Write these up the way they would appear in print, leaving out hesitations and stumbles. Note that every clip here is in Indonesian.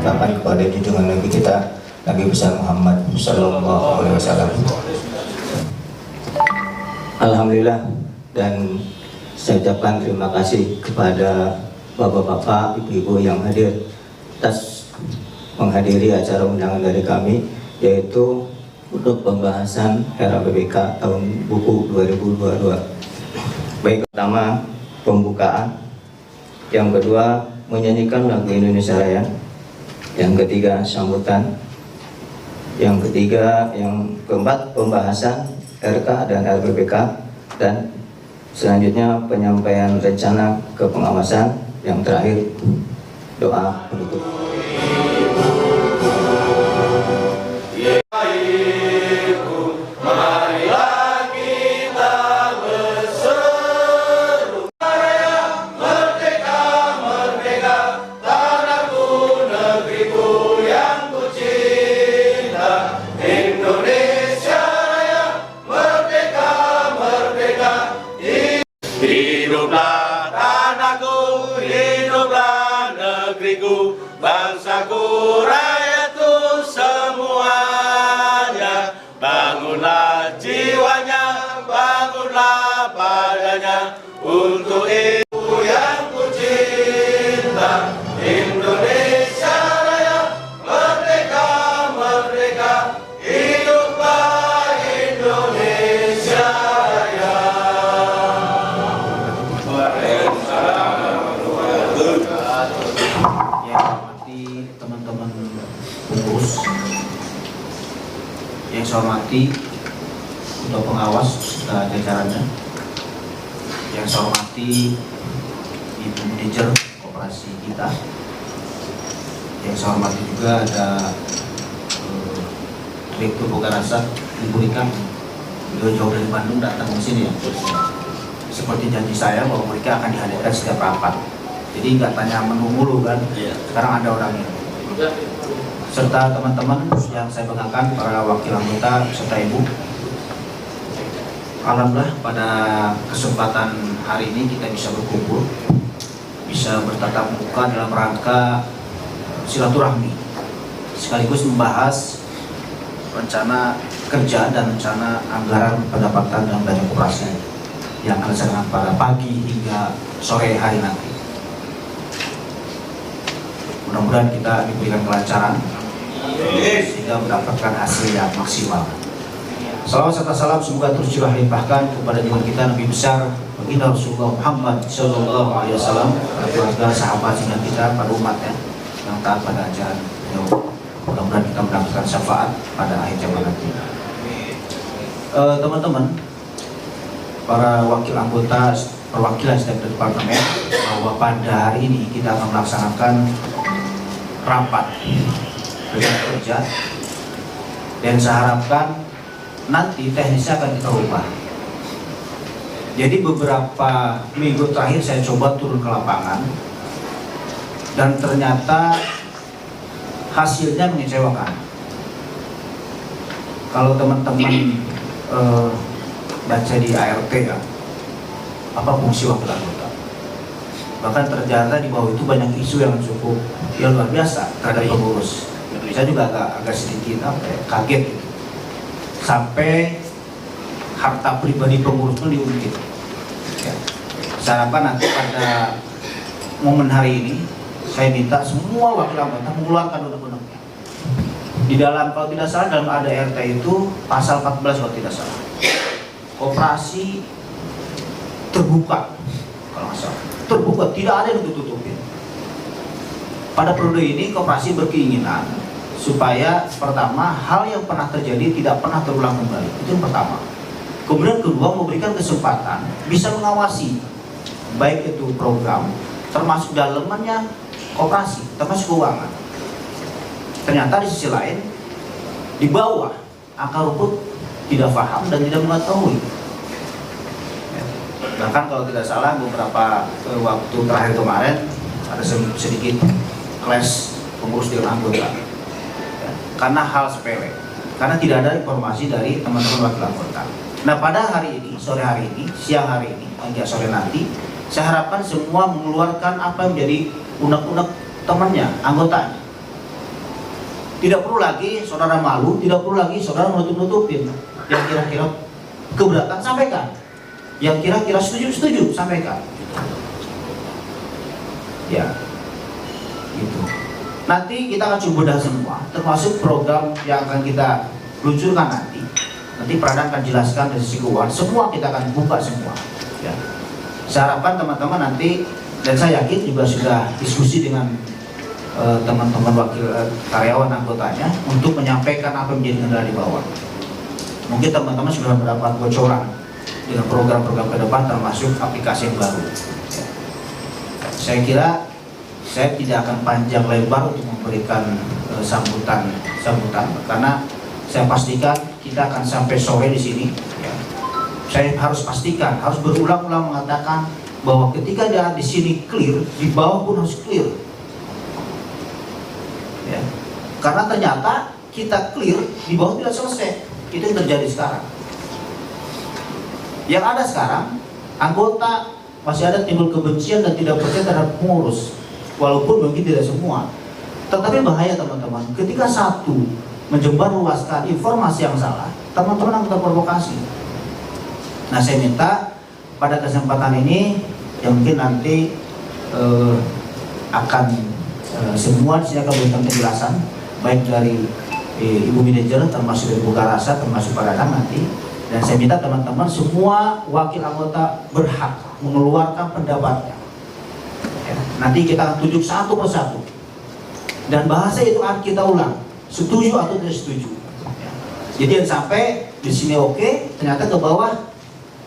limpahkan kepada junjungan Nabi kita Nabi besar Muhammad Sallallahu Alaihi Wasallam. Alhamdulillah, dan saya ucapkan terima kasih kepada bapak-bapak, ibu-ibu yang hadir atas menghadiri acara undangan dari kami, yaitu untuk pembahasan RAPBK tahun buku 2022. Baik, pertama pembukaan, yang kedua menyanyikan lagu Indonesia Raya, yang ketiga sambutan, yang ketiga, yang keempat pembahasan RK dan RPBK, dan selanjutnya penyampaian rencana kepengawasan, yang terakhir doa penutup. Hiduplah tanahku, hiduplah negeriku, bangsaku, rakyatku semuanya. Bangunlah jiwanya, bangunlah badannya, untuk itu yang ku cinta. Indonesia Raya, merdeka, merdeka, hiduplah Indonesia Raya. Yang hormati teman-teman pengurus, yang saya hormati untuk pengawas dan jajarannya, yang saya hormati ibu manajer koperasi kita, yang saya hormati juga ada Direktur Bogarasa Ibu Rika, beliau jauh dari Bandung datang ke sini ya. Seperti janji saya bahwa mereka akan dihadirkan setiap rapat. Jadi nggak tanya menu mulu kan, sekarang ada orangnya. Serta teman-teman yang saya banggakan, para wakil anggota serta ibu. Alhamdulillah pada kesempatan hari ini kita bisa berkumpul, bisa bertatap muka dalam rangka silaturahmi, sekaligus membahas rencana kerja dan rencana anggaran pendapatan dan belanja koperasi yang akan dilaksanakan pada pagi hingga sore hari nanti. Mudah-mudahan kita diberikan kelancaran sehingga mendapatkan hasil yang maksimal. Salawat serta salam semoga terus juga limpahkan kepada junjungan kita Nabi besar baginda Rasulullah Muhammad Sallallahu Alaihi Wasallam, keluarga, sahabat, sehingga kita pada umatnya yang taat pada ajaran beliau. Mudah-mudahan kita mendapatkan syafaat pada akhir zaman nanti. Teman-teman, para wakil anggota perwakilan setiap departemen, bahwa pada hari ini kita akan melaksanakan rapat kerja, dan saya harapkan nanti teknisnya akan kita ubah. Jadi beberapa minggu terakhir saya coba turun ke lapangan dan ternyata hasilnya mengecewakan. Kalau teman-teman baca di ART ya, apa fungsi wakil anggota, bahkan ternyata di bawah itu banyak isu yang cukup luar biasa terhadap pengurus. Saya juga agak sedikit kaget gitu. Sampai harta pribadi pengurus itu diungkit. Ya. Saya harapkan nanti pada momen hari ini saya minta semua wakil anggota mengeluarkan undang-undangnya. Di dalam, kalau tidak salah, dalam ADRT itu pasal 14 kalau tidak salah, koperasi terbuka, kalau nggak salah, terbuka, tidak ada yang ditutupin. Pada periode ini koperasi berkeinginan supaya pertama hal yang pernah terjadi tidak pernah terulang kembali, itu yang pertama. Kemudian kedua, memberikan kesempatan bisa mengawasi baik itu program termasuk dalamannya koperasi, termasuk keuangan. Ternyata di sisi lain di bawah akar rumput tidak paham dan tidak mengetahui. Bahkan kalau tidak salah beberapa waktu terakhir kemarin ada sedikit clash pengurus dengan anggota karena hal sepele, karena tidak ada informasi dari teman-teman wakil anggota. Nah pada hari ini, sore hari ini, siang hari ini, hingga sore nanti, saya harapkan semua mengeluarkan apa yang menjadi unek-unek temannya, anggotanya. Tidak perlu lagi saudara malu, tidak perlu lagi saudara menutup-nutupin. Yang kira-kira keberatan, sampaikan. Yang kira-kira setuju, sampaikan. Ya, gitu. Nanti kita akan coba bedah semua, termasuk program yang akan kita luncurkan nanti. Nanti Pradhan akan jelaskan dari sisi keuangan, semua kita akan buka semua. Ya. Saya harapkan teman-teman nanti, dan saya yakin juga sudah diskusi dengan teman-teman wakil karyawan anggotanya untuk menyampaikan apa yang menjadi kendala di bawah. Mungkin teman-teman sudah mendapat bocoran dengan program-program ke depan, termasuk aplikasi yang baru. Ya. Saya kira saya tidak akan panjang lebar untuk memberikan sambutan, karena saya pastikan kita akan sampai sore di sini. Ya. Saya harus pastikan, harus berulang-ulang mengatakan bahwa ketika dia di sini clear, di bawah pun harus clear. Ya. Karena ternyata kita clear, di bawah tidak selesai. Itu yang terjadi sekarang. Yang ada sekarang, anggota masih ada timbul kebencian dan tidak percaya terhadap pengurus, walaupun mungkin tidak semua. Tetapi bahaya teman-teman, ketika satu menyebarluaskan informasi yang salah, teman-teman akan terprovokasi. Nah, saya minta pada kesempatan ini yang mungkin nanti akan semua di sini akan memberikan penjelasan, baik dari Ibu Manajer, termasuk dari Ibu Karasa, termasuk Pradhan nanti. Dan saya minta teman-teman semua wakil anggota berhak mengeluarkan pendapatnya. Ya, nanti kita akan tunjuk satu persatu. Dan bahasa itu akan kita ulang, setuju atau tidak setuju. Ya. Jadi yang sampai di sini oke, ternyata ke bawah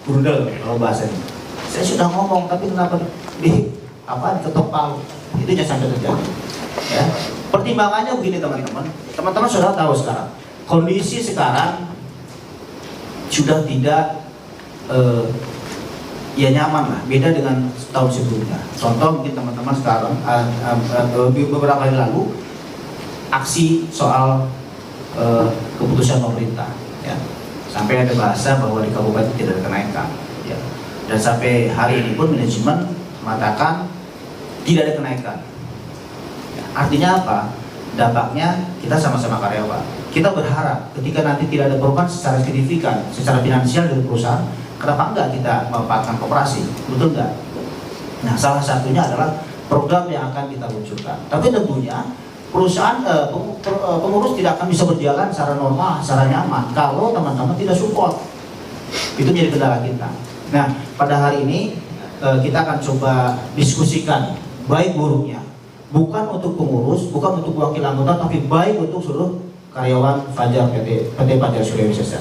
bundel kalau bahasa ini. Saya sudah ngomong, tapi kenapa ketok palu? Itu jangan sampai terjadi. Ya. Pertimbangannya begini teman-teman. Teman-teman sudah tahu sekarang kondisi sekarang sudah tidak ya nyaman lah, beda dengan tahun sebelumnya. Contoh mungkin teman-teman sekarang beberapa hari lalu aksi soal keputusan pemerintah, ya. Sampai ada bahasa bahwa di kabupaten tidak ada kenaikan, ya. Dan sampai hari ini pun manajemen mengatakan tidak ada kenaikan. Ya, artinya apa? Dampaknya kita sama-sama karyawan. Kita berharap ketika nanti tidak ada perubahan secara signifikan, secara finansial dari perusahaan, kenapa enggak kita memanfaatkan koperasi? Betul enggak? Nah, salah satunya adalah program yang akan kita luncurkan. Tapi tentunya perusahaan pengurus tidak akan bisa berjalan secara normal, secara nyaman kalau teman-teman tidak support. Itu menjadi kendala kita. Nah, pada hari ini kita akan coba diskusikan baik buruknya, bukan untuk pengurus, bukan untuk wakil anggota, tapi baik untuk seluruh karyawan Fajar PT Fajar Surya Wisesa.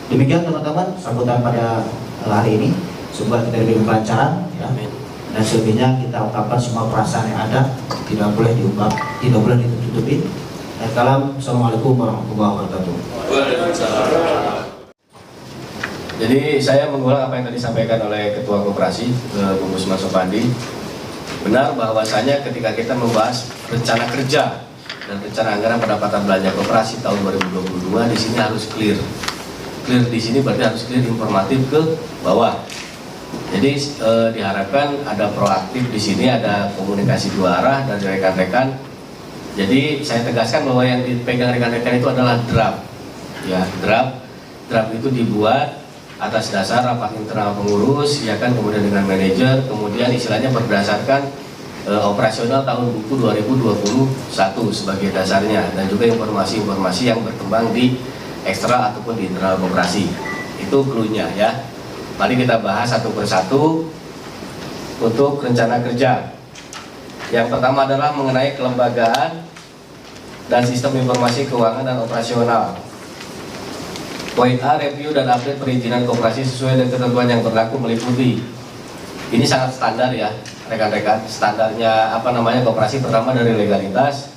Demikian teman-teman sambutan pada hari ini. Semoga kita diberi kelancaran, ya. Dan selebihnya kita ungkapkan semua perasaan yang ada, tidak boleh diungkap, tidak boleh ditutup-tutupin. Assalamualaikum warahmatullahi wabarakatuh. Jadi saya mengulang apa yang tadi disampaikan oleh Ketua Koperasi, Bung Usman Sopandi. Benar bahwasanya ketika kita membahas rencana kerja dan rencana anggaran pendapatan belanja koperasi tahun 2022, di sini harus clear. Clear di sini berarti harus clear informatif ke bawah. Jadi diharapkan ada proaktif di sini, ada komunikasi dua arah dari rekan-rekan. Jadi saya tegaskan bahwa yang dipegang rekan-rekan itu adalah draft. Ya, draft itu dibuat atas dasar rapat internal pengurus, ya kan, kemudian dengan manajer, kemudian istilahnya berdasarkan operasional tahun buku 2021 sebagai dasarnya, dan juga informasi-informasi yang berkembang di ekstra ataupun di internal koperasi. Itu clue-nya, ya. Mari kita bahas satu persatu untuk rencana kerja. Yang pertama adalah mengenai kelembagaan dan sistem informasi keuangan dan operasional. Poin A, review dan update perizinan koperasi sesuai dengan ketentuan yang berlaku meliputi. Ini sangat standar ya rekan-rekan. Standarnya koperasi pertama dari legalitas.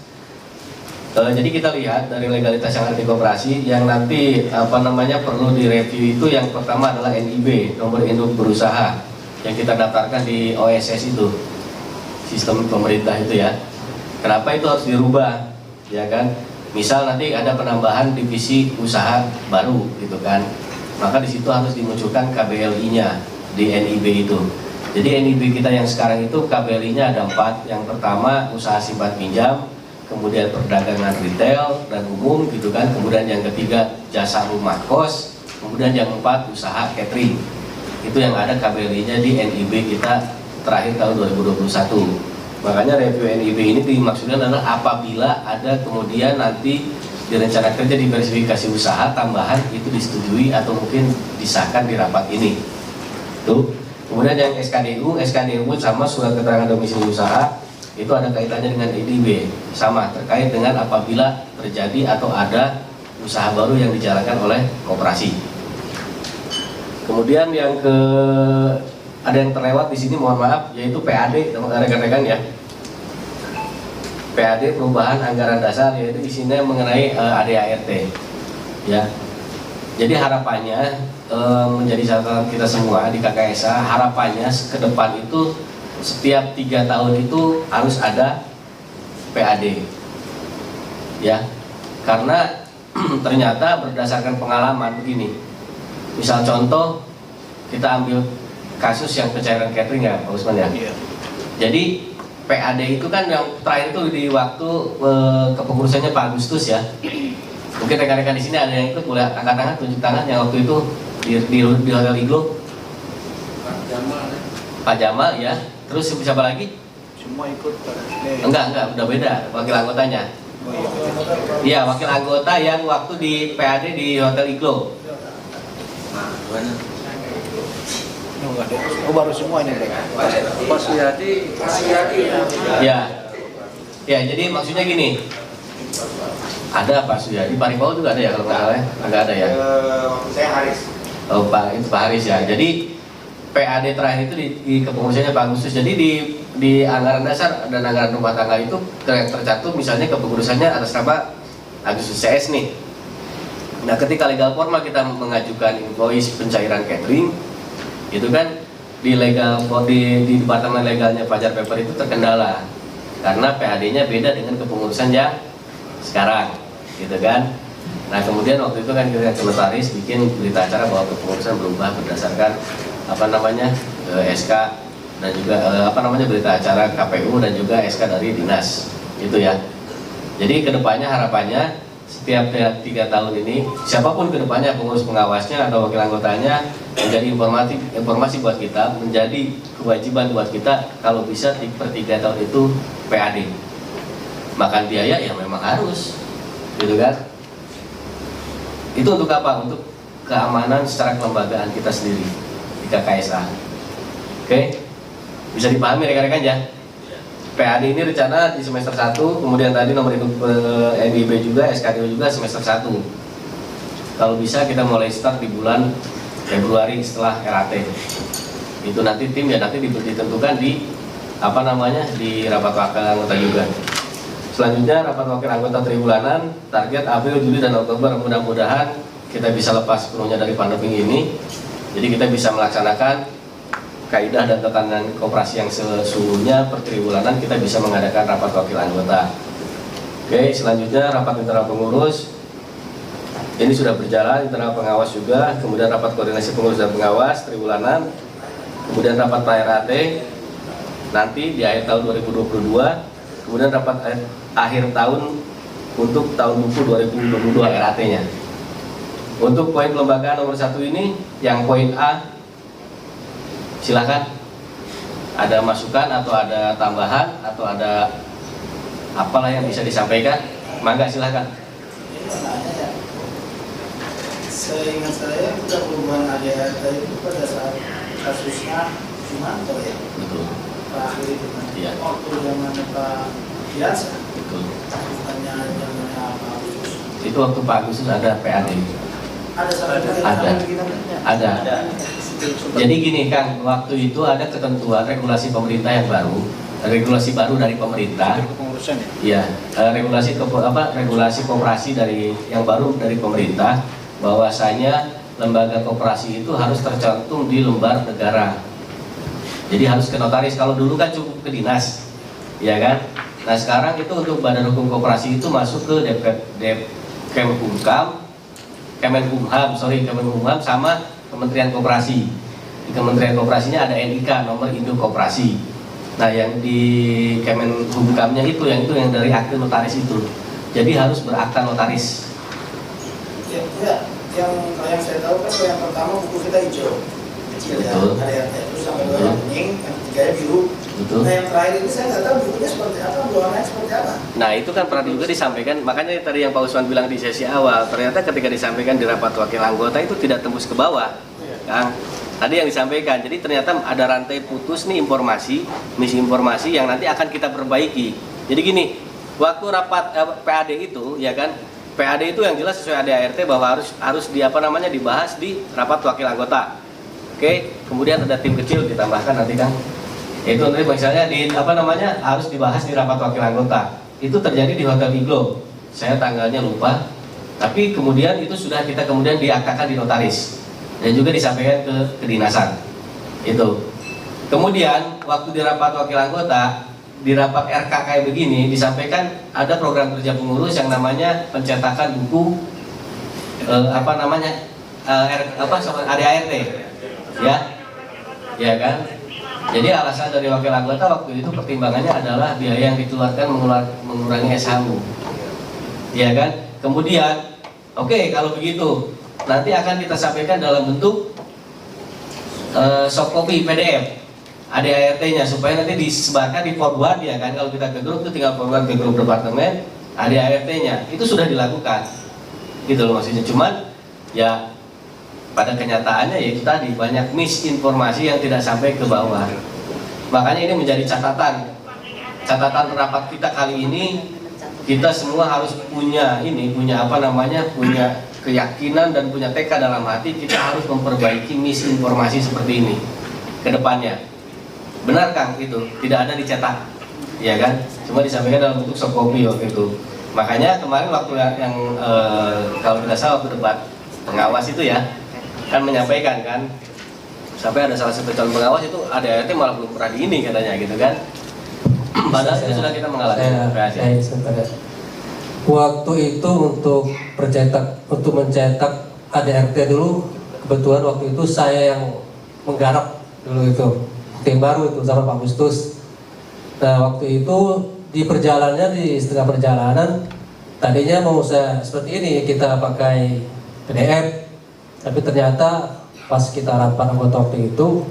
Jadi kita lihat dari legalitas yang ada di koperasi, yang nanti perlu direview itu yang pertama adalah NIB, nomor induk berusaha, yang kita daftarkan di OSS itu, sistem pemerintah itu ya. Kenapa itu harus dirubah, ya kan? Misal nanti ada penambahan divisi usaha baru gitu kan, maka di situ harus dimunculkan KBLI-nya di NIB itu. Jadi NIB kita yang sekarang itu KBLI-nya ada 4. Yang pertama usaha simpan pinjam, kemudian perdagangan retail dan umum gitu kan, kemudian yang ketiga jasa rumah kos, kemudian yang keempat usaha catering. Itu yang ada KBLI-nya di NIB kita terakhir tahun 2021. Makanya review NIB ini dimaksudkan adalah apabila ada kemudian nanti di rencana kerja diversifikasi usaha tambahan itu disetujui atau mungkin disahkan di rapat ini. Tuh. Kemudian yang SKDU sama surat keterangan domisili usaha itu ada kaitannya dengan NIB, sama terkait dengan apabila terjadi atau ada usaha baru yang dijalankan oleh koperasi. Kemudian yang ada yang terlewat di sini, mohon maaf, yaitu PAD, rekan-rekan ya. PAD perubahan anggaran dasar, yaitu isinya mengenai ADART. Ya. Jadi harapannya menjadi catatan kita semua di KKSA, harapannya ke depan itu setiap 3 tahun itu harus ada PAD. Ya. Karena ternyata berdasarkan pengalaman begini. Misal contoh kita ambil kasus yang pencairan catering ya Pak Usman ya. Iya. Jadi PAD itu kan yang terakhir itu di waktu kepengurusannya Pak Agustus ya. Mungkin rekan-rekan di sini ada yang ikut, boleh angkat tangan, tunjuk tangan yang waktu itu di Hotel Iglo. Pak Jamal ya. Terus siapa lagi? Semua ikut. Enggak, udah beda wakil anggotanya. Iya, wakil anggota yang waktu di PAD di Hotel Iglo. Oh, baru semua ini Pak Suyadi. Ya, jadi maksudnya gini. Ada Pak Suyadi, Pak Rifau juga ada ya kalau nggak salah ya? Nggak ada ya? Saya Haris. Oh, itu Pak Haris ya. Jadi PAD terakhir itu di kepengurusannya Pak Agustus. Jadi di anggaran dasar dan anggaran rumah tangga itu tercantum misalnya kepengurusannya atas nama Agustus CS nih. Nah, ketika legal formal kita mengajukan invoice pencairan catering, itu kan di departemen legalnya Fajar Paper itu terkendala karena PAD-nya beda dengan kepengurusan yang sekarang, gitu kan. Nah, kemudian waktu itu kan kita notaris bikin berita acara bahwa kepengurusan berubah berdasarkan SK dan juga berita acara KPU dan juga SK dari dinas, gitu ya. Jadi kedepannya harapannya setiap 3 tahun ini siapapun kedepannya pengurus pengawasnya atau wakil anggotanya menjadi informasi buat kita, menjadi kewajiban buat kita kalau bisa per 3 tahun itu PAD. Makan biaya ya memang harus, gitu kan. Itu untuk apa? Untuk keamanan secara kelembagaan kita sendiri di KKSA. Oke, bisa dipahami rekan-rekan ya. PAD ini rencana di semester 1, kemudian tadi nomor induk NIB juga, SKDU juga semester 1. Kalau bisa kita mulai start di bulan Februari setelah RAT. Itu nanti tim ya nanti ditentukan di di rapat wakil anggota juga. Selanjutnya rapat wakil anggota triwulanan, target April, Juli dan Oktober. Mudah-mudahan kita bisa lepas sepenuhnya dari pandemi ini. Jadi kita bisa melaksanakan kaidah dan tatanan koperasi yang sesungguhnya per triwulanan kita bisa mengadakan rapat wakil anggota. Oke, selanjutnya rapat internal pengurus. Ini sudah berjalan, internal pengawas juga, kemudian rapat koordinasi pengurus dan pengawas triwulanan, kemudian rapat PRAT nanti di akhir tahun 2022, kemudian rapat akhir tahun untuk tahun buku 2022 RAT-nya. Untuk poin kelembagaan nomor 1 ini, yang poin A, silakan ada masukan atau ada tambahan atau ada apalah yang bisa disampaikan, mangga silakan. Seingat saya kita perubahan ADART itu pada saat kasusnya Sumanto ya. Betul. Terakhir itu kan. Iya. Waktu zaman Pak Biasa. Betul. Bukannya zamannya Pak Agustus. Itu waktu Pak Agustus ada PAD. Ada. Jadi gini Kang, waktu itu ada ketentuan regulasi pemerintah yang baru, regulasi baru dari pemerintah. Iya, regulasi koperasi dari yang baru dari pemerintah, bahwasanya lembaga koperasi itu harus tercantum di lembar negara. Jadi harus ke notaris. Kalau dulu kan cukup ke dinas, ya kan? Nah sekarang itu untuk Badan Hukum Koperasi itu masuk ke Kemenkumham sama Kementerian Koperasi. Di Kementerian Koperasinya ada NIK, nomor induk koperasi. Nah, yang di Kemenhumkamnya itu yang dari akte notaris itu. Jadi harus berakta notaris. Ya, kalau yang saya tahu kan kalau yang pertama buku kita hijau, kecil ya, Betul. ada yang terus sampai dua yang kuning, yang ketiganya biru. Betul. Nah yang terakhir ini saya nggak tahu bukunya seperti apa, warnanya seperti apa. Nah, itu kan pernah juga disampaikan, makanya tadi yang Pak Usman bilang di sesi awal, ternyata ketika disampaikan di rapat wakil anggota itu tidak tembus ke bawah. Kang, tadi yang disampaikan, jadi ternyata ada rantai putus nih informasi, misinformasi yang nanti akan kita perbaiki. Jadi gini, waktu rapat PAD itu, ya kan, PAD itu yang jelas sesuai ADART bahwa harus dibahas di rapat wakil anggota. Oke, kemudian ada tim kecil ditambahkan nanti kan. Itu nanti misalnya harus dibahas di rapat wakil anggota. Itu terjadi di Hotel Iglo. Saya tanggalnya lupa. Tapi kemudian itu sudah kita kemudian diaktakan di notaris dan juga disampaikan ke kedinasan. Itu. Kemudian waktu di rapat wakil anggota, di rapat RK kayak begini disampaikan ada program kerja pengurus yang namanya pencetakan buku ADART. Ya kan? Jadi alasan dari wakil anggota waktu itu pertimbangannya adalah biaya yang dikeluarkan mengurangi SHU. Ya kan? Kemudian, oke, kalau begitu nanti akan kita sampaikan dalam bentuk soft copy PDF ADART-nya supaya nanti disebarkan di forward ya kan. Kalau kita ke grup itu tinggal forward ke grup departemen ADART-nya. Itu sudah dilakukan. Gitu loh maksudnya. Cuman ya pada kenyataannya yaitu tadi banyak misinformasi yang tidak sampai ke bawah. Makanya ini menjadi catatan rapat kita kali ini. Kita semua harus punya keyakinan dan punya tekad dalam hati kita harus memperbaiki misinformasi seperti ini ke depannya. Benar Kang, itu tidak ada dicetak, ya kan? Cuma disampaikan dalam bentuk soft copy waktu itu. Makanya kemarin waktu yang kalau tidak salah waktu debat pengawas itu ya kan menyampaikan kan, sampai ada salah satu calon pengawas itu ADART malah belum pernah di ini katanya gitu kan. Padahal itu sudah kita mengalami. Waktu itu untuk mencetak ADART dulu, kebetulan waktu itu saya yang menggarap dulu itu tim baru itu sama Pak Agustus. Nah waktu itu di setengah perjalanan tadinya mau saya seperti ini, kita pakai PDF, tapi ternyata pas kita rapat anggota waktu itu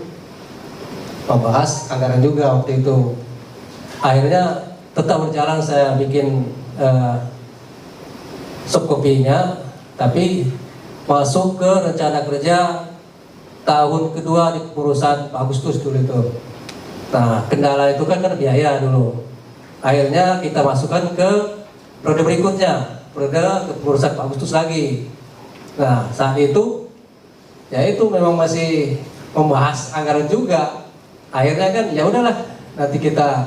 membahas anggaran juga waktu itu. Akhirnya tetap berjalan, saya bikin subkopinya, tapi masuk ke rencana kerja tahun kedua di kepengurusan Pak Agustus dulu itu. Nah kendala itu kan biaya dulu. Akhirnya kita masukkan ke periode berikutnya, periode kepengurusan Pak Agustus lagi. Nah saat itu ya itu memang masih membahas anggaran juga. Akhirnya kan ya udahlah, nanti kita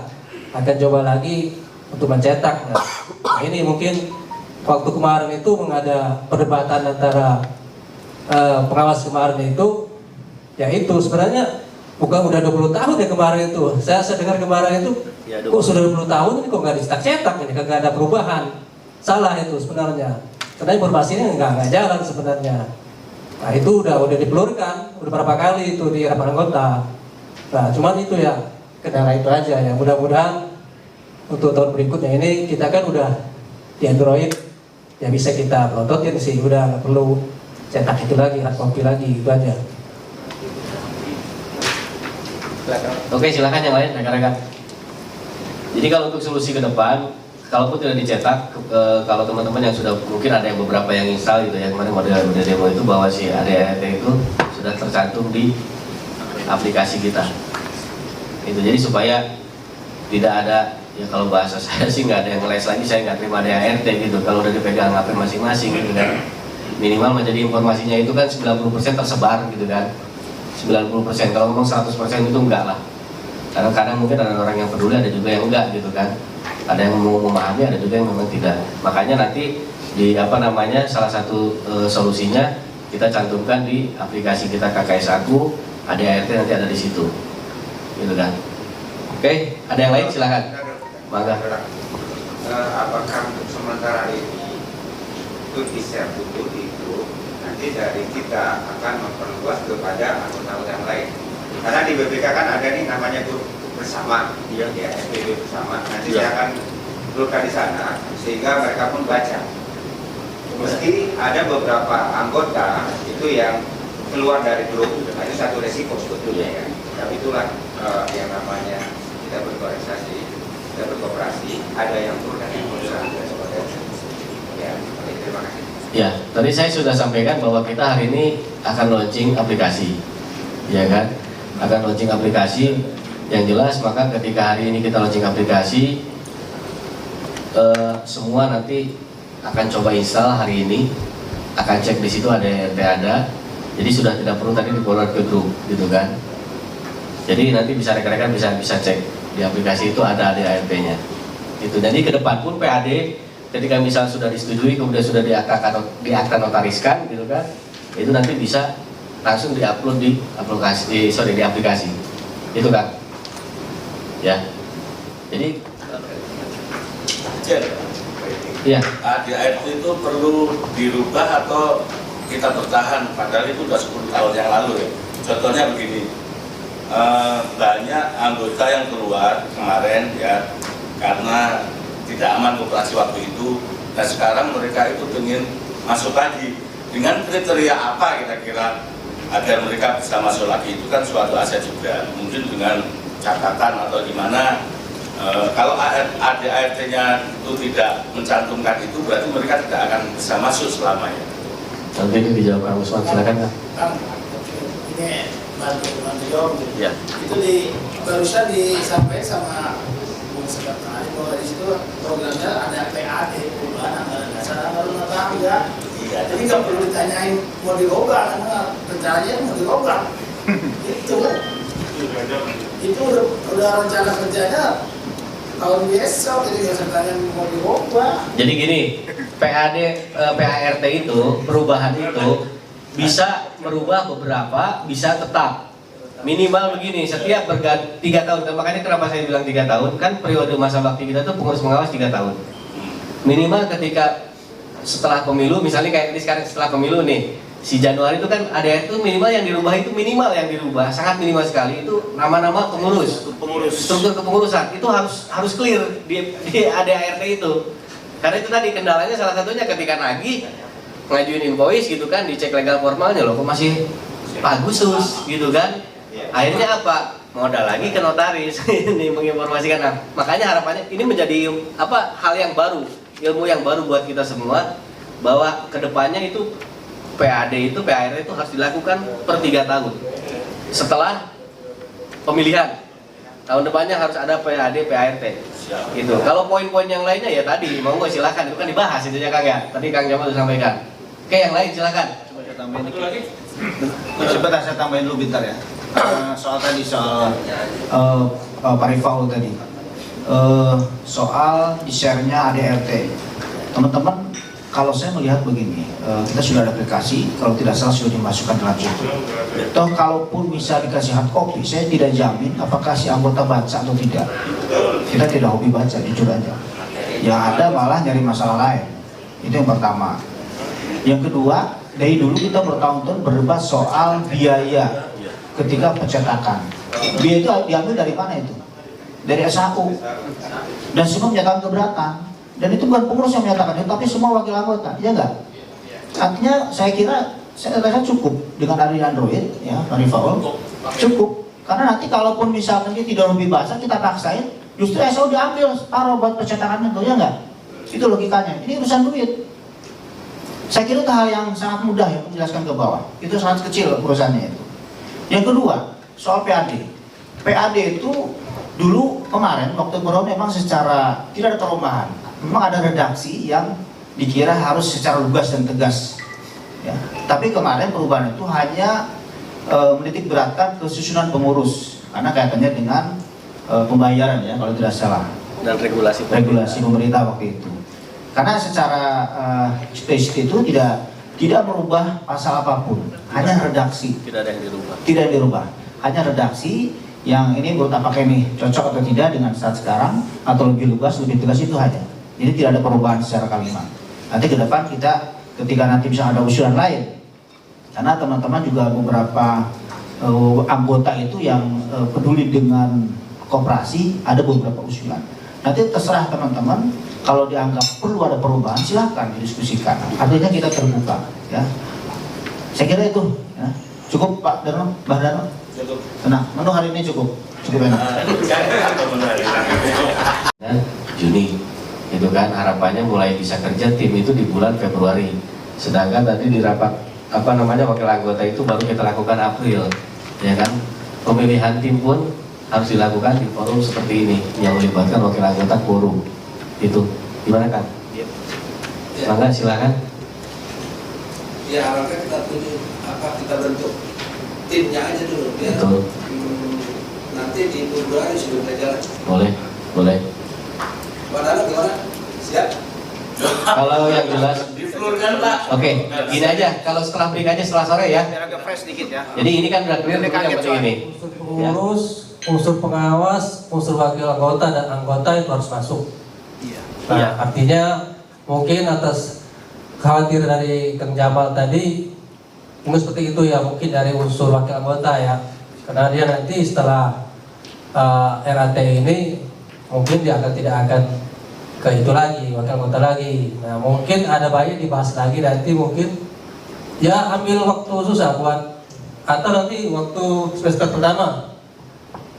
akan coba lagi untuk mencetak. Nah ini mungkin waktu kemarin itu mengada perdebatan antara pengawas kemarin itu, ya itu sebenarnya bukan udah 20 tahun ya kemarin itu. Saya dengar kemarin itu ya, kok sudah 20 tahun ini kok nggak dicetak ini, kagak ada perubahan. Salah itu sebenarnya, karena informasinya nggak jalan sebenarnya. Nah itu udah dipelurkan udah berapa kali itu di rapat anggota. Nah cuman itu ya kendala itu aja ya. Mudah-mudahan untuk tahun berikutnya ini kita kan udah di Android ya, bisa kita pelototin sih, udah nggak perlu cetak itu lagi, hard copy lagi, itu aja. Oke, silakan yang lain rekan-rekan. Jadi kalau untuk solusi ke depan, kalaupun tidak dicetak, kalau teman-teman yang sudah mungkin ada yang beberapa yang install gitu ya, kemarin model demo itu bahwa si ADART itu sudah tercantum di aplikasi kita. Itu jadi supaya tidak ada, ya kalau bahasa saya sih nggak ada yang ngeles lagi, saya nggak terima ADART gitu kalau udah dipegang HP masing-masing gitu kan. Minimal menjadi informasinya itu kan 90% tersebar gitu kan. 90%, kalau ngomong 100% itu enggak lah. Karena kadang mungkin ada orang yang peduli, ada juga yang enggak gitu kan. Ada yang mau memahami, ada juga yang memang tidak. Makanya nanti di salah satu solusinya kita cantumkan di aplikasi kita KKS1, ADART nanti ada di situ. Gitu kan. Oke, ada yang lain silakan. Mangga. Apakah untuk sementara ini itu bisa butuh itu nanti dari kita akan memperluas kepada anggota yang lain? Karena di BPK kan ada nih namanya grup bersama, ya SPB bersama. Nanti Ya. saya akan turunkan di sana sehingga mereka pun baca. Meski ada beberapa anggota itu yang keluar dari grup, itu satu resiko sebetulnya ya. Tapi itulah yang namanya kita berkoordinasi, kita berkooperasi. Ada yang turun dan yang keluar. Ya, oke, terima kasih. Ya, tadi saya sudah sampaikan bahwa kita hari ini akan launching aplikasi, ya kan? Akan launching aplikasi yang jelas. Maka ketika hari ini kita launching aplikasi, semua nanti akan coba install hari ini, akan cek di situ ada RT ada. Jadi sudah tidak perlu tadi di-forward ke grup, gitu kan? Jadi nanti bisa rekan-rekan bisa cek di aplikasi itu ada ART-nya. Itu. Jadi ke depan pun PAD ketika misal sudah disetujui kemudian sudah di akta notariskan, gitu kan? Itu nanti bisa langsung diupload di aplikasi. Itu kan? Ya. Jadi ya. ADART itu perlu dirubah atau kita bertahan, padahal itu sudah 10 tahun yang lalu ya. Contohnya begini, banyak anggota yang keluar kemarin ya karena tidak aman koperasi waktu itu. Nah sekarang mereka itu ingin masuk lagi dengan kriteria apa kira-kira agar mereka bisa masuk lagi, itu kan suatu aset juga. Mungkin dengan catatan atau gimana. Kalau ADART-nya itu tidak mencantumkan itu, berarti mereka tidak akan bisa masuk selamanya. Nanti ini dijawab Kang Usman, silakan Kang. Ini bantu jawab. Ya. Itu barusan disampaikan sama Bung Sekretaris bahwa di situ programnya ada PAD, perubahan anggaran dasar anggaran rumah tangga. Iya. Jadi nggak perlu ditanyain mau dirubah karena rencananya mau dirubah. Itu udah rencana kerjanya tahun besok, jadi nggak usah tanya mau dirubah. Jadi gini, PART itu, perubahan itu bisa merubah beberapa, bisa tetap. Minimal begini, setiap berganti 3 tahun, makanya kenapa saya bilang 3 tahun, kan periode masa bakti kita itu pengurus pengawas 3 tahun. Minimal ketika setelah pemilu, misalnya kayak ini sekarang setelah pemilu nih, si Januari itu kan ada itu minimal yang dirubah, sangat minimal sekali, itu nama-nama pengurus, struktur kepengurusan, itu harus clear di ADART itu. Karena itu tadi kendalanya salah satunya ketika nagih ngajuin invoice gitu kan, dicek legal formalnya loh kok masih Pak Agustus gitu kan. Akhirnya apa? Modal lagi ke notaris ini menginformasikan. Nah, makanya harapannya ini menjadi hal yang baru, ilmu yang baru buat kita semua, bahwa kedepannya itu PART itu harus dilakukan per 3 tahun setelah pemilihan. Tahun depannya harus ada PART. Gitu. Kalau poin-poin yang lainnya ya tadi, mau nggak silakan, itu kan dibahas itu ya Kang ya. Tadi Kang Jamal sudah sampaikan. Oke, yang lain silakan. Coba saya tambahin lagi. Sebentar saya tambahin dulu bentar ya. Soal Pak Rifaul tadi. Soal di-share-nya ADART. Teman-teman, kalau saya melihat begini, kita sudah ada aplikasi, kalau tidak salah sudah dimasukkan dalam situ. Toh kalaupun bisa dikasih hard copy, saya tidak jamin apakah si anggota baca atau tidak. Kita tidak hobi baca, jujur aja. Yang ada malah nyari masalah lain. Itu yang pertama. Yang kedua, dari dulu kita bertahun-tahun berdebat soal biaya ketika pencetakan. Biaya itu diambil dari mana itu? Dari SAU. Dan semua menyatakan keberatan. Dan itu bukan pengurus yang menyatakan itu, tapi semua wakil anggota, ya enggak? Artinya saya rasa cukup dengan ada di Android, ya, Pak Rifaul, cukup. Karena nanti kalaupun misalkan dia tidak lebih bahasa, kita paksain, justru SAU diambil, taruh buat percetakan itu, ya enggak? Itu logikanya. Ini urusan duit. Saya kira itu hal yang sangat mudah ya menjelaskan ke bawah. Itu sangat kecil urusannya itu. Yang kedua, soal PAD. PAD itu dulu kemarin waktu corona memang secara tidak ada perubahan. Memang ada redaksi yang dikira harus secara lugas dan tegas. Ya. Tapi kemarin perubahan itu hanya menitik beratkan kesusunan pengurus karena kaitannya dengan pembayaran ya kalau tidak salah. Dan regulasi pemerintah waktu itu. Karena secara spesifik itu tidak merubah pasal apapun, hanya redaksi. Tidak ada yang dirubah. Tidak dirubah, hanya redaksi yang ini menurut apakah ini cocok atau tidak dengan saat sekarang atau lebih lugas, lebih tegas itu hanya. Jadi tidak ada perubahan secara kalimat. Nanti ke depan kita ketika nanti bisa ada usulan lain, karena teman-teman juga beberapa anggota itu yang peduli dengan koperasi ada beberapa usulan. Nanti terserah teman-teman, kalau dianggap perlu ada perubahan silahkan didiskusikan. Artinya kita terbuka, ya. Saya kira itu, ya. Cukup Pak Darno, Mbak Darno. Cukup. Tenang, menu hari ini cukup enak. Dan Juni, itu kan harapannya mulai bisa kerja tim itu di bulan Februari. Sedangkan tadi di rapat wakil anggota itu baru kita lakukan April, ya kan? Pemilihan tim pun harus dilakukan di forum seperti ini yang melibatkan wakil anggota quorum. Itu gimana kan? Ya. Mangga silakan. Ya harapnya kita bentuk timnya aja dulu ya. Betul. Nanti di Februari sudah mulai jalan. Boleh. Padahal gimana? Siap? Kalau yang jelas, Diflurkan Pak. oke, gini aja. Kalau setelah break aja setelah sore ya. Biar agak fresh dikit ya. Jadi ini kan udah clear yang penting ini. Unsur pengurus, unsur pengawas, unsur wakil anggota dan anggota itu harus masuk. Nah, Iya. artinya mungkin atas kekhawatiran dari Kang Jamal tadi, mungkin seperti itu ya, mungkin dari unsur wakil anggota ya. Karena dia nanti setelah RAT ini, mungkin dia tidak akan ke itu lagi, wakil anggota lagi. Nah, mungkin ada banyak dibahas lagi nanti mungkin ya ambil waktu susah buat, atau nanti waktu semester pertama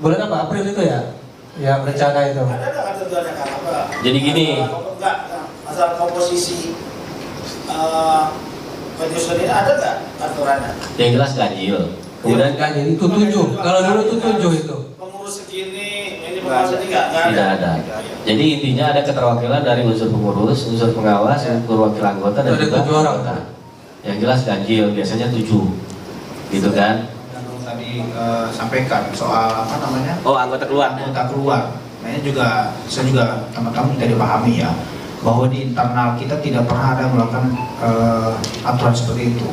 bulan apa, April itu ya, yang rencana itu. Ada nggak ketentuannya kan apa? Jadi gini. Enggak, masalah komposisi penyusun ini ada nggak aturannya? Yang jelas ganjil. Kemudian Kan jadi itu 7, kalau dulu itu 7 itu. Pengurus segini, ini pengurus ini nggak tidak ada. Jadi intinya ada keterwakilan dari unsur pengurus, unsur pengawas, unsur wakil anggota dan Ada juga 7 orang. anggota. Yang jelas ganjil biasanya 7, gitu kan? Yang tadi sampaikan soal apa namanya? Oh, anggota keluar. Anggota keluar. Nah, ini juga saya juga teman-teman kita dipahami ya, bahwa di internal kita tidak pernah ada melakukan aturan seperti itu.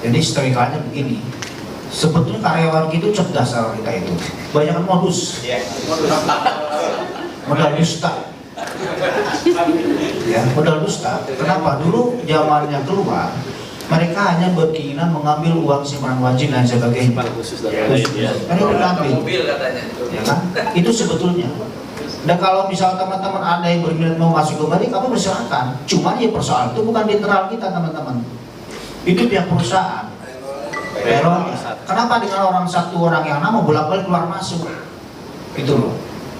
Jadi historikalnya begini. Sebetulnya karyawan kita cerdas kalau kita itu. Banyak modus. Modal dusta. Ya, modal dusta. Kenapa? Dulu zamannya keluar, mereka hanya berkeinginan mengambil uang simpanan wajib dan sebagainya. Mereka mengambil. Ya kan? Itu sebetulnya. Dan kalau misal teman-teman ada yang berminat mau masuk kembali, kamu persilakan. Cuma ya persoalan itu bukan di internal kita teman-teman. Itu pihak perusahaan. Error. Kenapa dengan orang satu orang yang nama bolak-balik keluar masuk? Itu loh.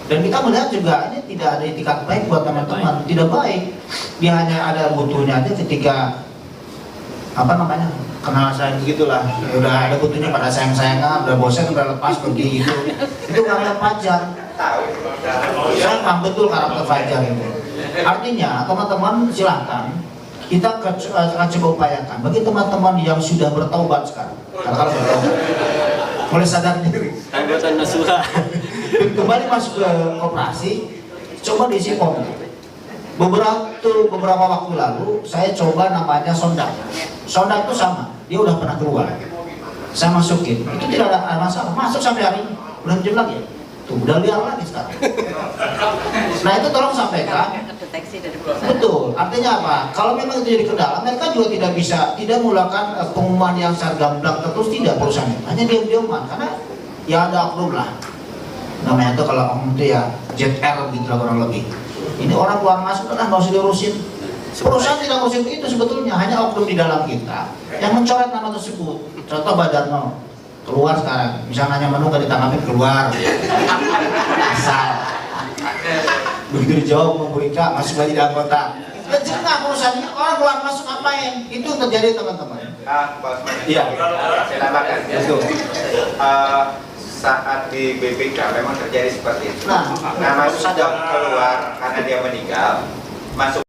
Dan kita melihat juga ini tidak ada etikat baik buat teman-teman, tidak baik. Dia hanya ada butuhnya aja ketika apa namanya, kenal saya begitulah. Ya udah ada butuhnya pada sayang-sayangan, udah bosan udah lepas pergi gitu. Itu karakter Fajar. Saya paham betul karakter Fajar itu. Artinya teman-teman silahkan kita akan coba upayakan bagi teman-teman yang sudah bertaubat sekarang. Kalau bertaubat, mulai sadar diri. Anggota Nasuha. Kembali masuk ke koperasi, coba diisi form. Beberapa waktu lalu saya coba namanya sondak. Sondak itu sama, dia udah pernah keluar. Saya masukin, itu tidak ada masalah. Masuk sampai hari ini, udah jam lagi. Tuh, udah liar lagi sekarang. Nah itu tolong sampaikan. Betul, artinya apa? Kalau memang itu jadi kendala, mereka juga tidak melakukan pengumuman yang secara gamblang terus, tidak perusahaan. Hanya diam-diaman, karena ya ada oknum lah. Namanya itu kalau oknum itu ya ZR gitu lah kurang lebih. Ini orang keluar masuk kan nggak usah diurusin. Perusahaan tidak ngurusin itu sebetulnya, hanya oknum di dalam kita yang mencoret nama tersebut. Contoh Badarno keluar sekarang, misalnya nanya menu nggak ditanggapi keluar. Asal. Begitu dijawab memberikan masuk lagi di anggota. Kecil nggak perusahaannya, orang keluar masuk ngapain? Itu terjadi teman-teman. Pak Osman, Iya. saya tambahkan. Betul. Saat di BPK memang terjadi seperti itu. Nah, Nama sudah keluar karena dia meninggal, masuk